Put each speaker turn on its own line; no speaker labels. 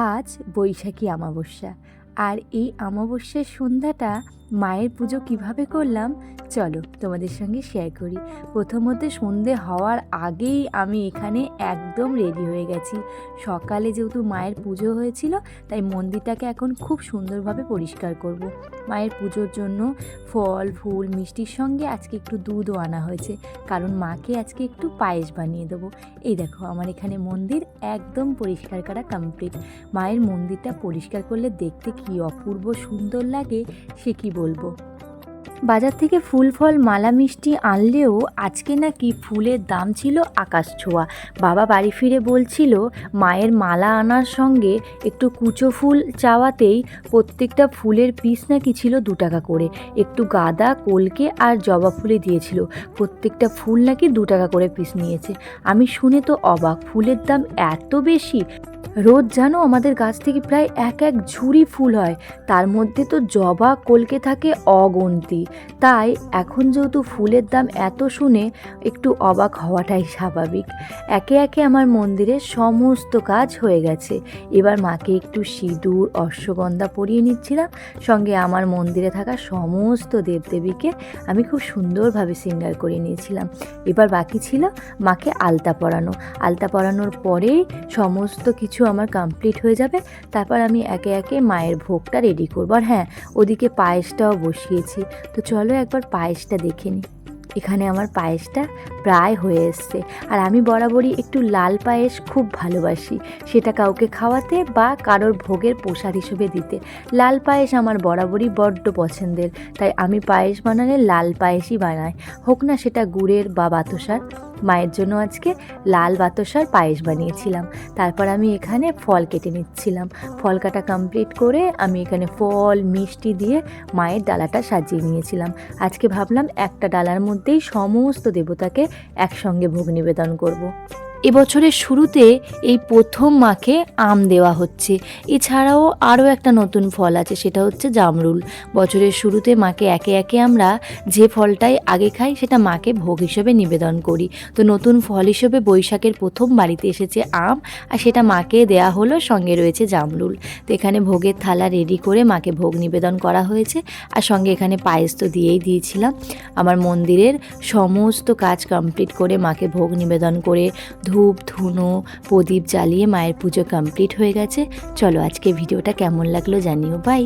আজ বৈশাখী অমাবস্যা, আর এই অমাবস্যার সন্ধ্যাটা মায়ের পুজো কিভাবে করলাম চলো তোমাদের সঙ্গে শেয়ার করি। প্রথমত সন্ধে হওয়ার আগেই আমি এখানে একদম রেডি হয়ে গেছি। সকালে যেহেতু মায়ের পুজো হয়েছিল, তাই মন্দিরটাকে এখন খুব সুন্দরভাবে পরিষ্কার করব। মায়ের পুজোর জন্য ফল ফুল মিষ্টির সঙ্গে আজকে একটু দুধও আনা হয়েছে, কারণ মাকে আজকে একটু পায়েস বানিয়ে দেবো। এই দেখো আমার এখানে মন্দির একদম পরিষ্কার করা কমপ্লিট। মায়ের মন্দিরটা পরিষ্কার করলে দেখতে কি অপূর্ব সুন্দর লাগে সে কি বলবো। বাজার থেকে ফুল ফল মালা মিষ্টি আনলেও আজকে নাকি ফুলের দাম ছিল আকাশ ছোঁয়া। বাবা বাড়ি ফিরে বলছিল মায়ের মালা আনার সঙ্গে একটু কুচো ফুল চাওয়াতেই প্রত্যেকটা ফুলের পিস নাকি ছিল 2 টাকা করে। একটু গাঁদা কলকে আর জবা ফুলে দিয়েছিল, প্রত্যেকটা ফুল নাকি 2 টাকা করে পিস নিয়েছে। আমি শুনে তো অবাক, ফুলের দাম এত বেশি। রোজ জানো আমাদের গাছ থেকে প্রায় এক ঝুড়ি ফুল হয়, তার মধ্যে তো জবা কলকে থাকে অগুন্তি। তাই এখন যেহেতু ফুলের দাম এত শুনে একটু অবাক হওয়াটাই স্বাভাবিক। একে একে আমার মন্দিরের সমস্ত কাজ হয়ে গেছে। এবার মাকে একটু সিঁদুর অশ্বগন্ধা পরিয়ে নিচ্ছিলাম, সঙ্গে আমার মন্দিরে থাকা সমস্ত দেবদেবীকে আমি খুব সুন্দরভাবে শৃঙ্গার করে নিয়েছিলাম। এবার বাকি ছিল মাকে আলতা পরানো। আলতা পরানোর পরেই সমস্ত কিছু আমার কমপ্লিট হয়ে যাবে। তারপর আমি একে একে মায়ের ভোগটা রেডি করবো। আর হ্যাঁ, ওদিকে পায়েসটাও বসিয়েছি, তো চলো একবার পায়েসটা দেখে নিই। এখানে আমার পায়েসটা প্রায় হয়ে এসছে। আর আমি বরাবরই একটু লাল পায়েস খুব ভালোবাসি, সেটা কাউকে খাওয়াতে বা কারোর ভোগের প্রসাদ হিসেবে দিতে। লাল পায়েস আমার বরাবরই বড্ড পছন্দের, তাই আমি পায়েস বানালে লাল পায়েসই বানাই, হোক না সেটা গুড়ের বা বাতাসার। মায়ের জন্য আজকে লাল বাতাসার পায়েস বানিয়েছিলাম। তারপর আমি এখানে ফল কেটে নিচ্ছিলাম। ফল কাটা কমপ্লিট করে আমি এখানে ফল মিষ্টি দিয়ে মায়ের ডালাটা সাজিয়ে নিয়েছিলাম। আজকে ভাবলাম একটা ডালার মধ্যেই সমস্ত দেবতাকে একসঙ্গে ভোগ নিবেদন করব। এবছরের শুরুতে এই প্রথম মাকে আম দেওয়া হচ্ছে। এছাড়াও আরও একটা নতুন ফল আছে, সেটা হচ্ছে জামরুল। বছরের শুরুতে মাকে একে একে আমরা যে ফলটাই আগে খাই সেটা মাকে ভোগ হিসেবে নিবেদন করি। তো নতুন ফল হিসেবে বৈশাখের প্রথম বাড়িতে এসেছে আম, আর সেটা মাকে দেয়া হলো, সঙ্গে রয়েছে জামরুল। তো এখানে ভোগের থালা রেডি করে মাকে ভোগ নিবেদন করা হয়েছে, আর সঙ্গে এখানে পায়েস তো দিয়েই দিয়েছিলাম। আমার মন্দিরের সমস্ত কাজ কমপ্লিট করে মাকে ভোগ নিবেদন করে ধূপ ধুনো প্রদীপ জ্বালিয়ে মায়ের পুজো কমপ্লিট হয়ে গেছে। চলো আজকে ভিডিওটা কেমন লাগলো জানিও। বাই।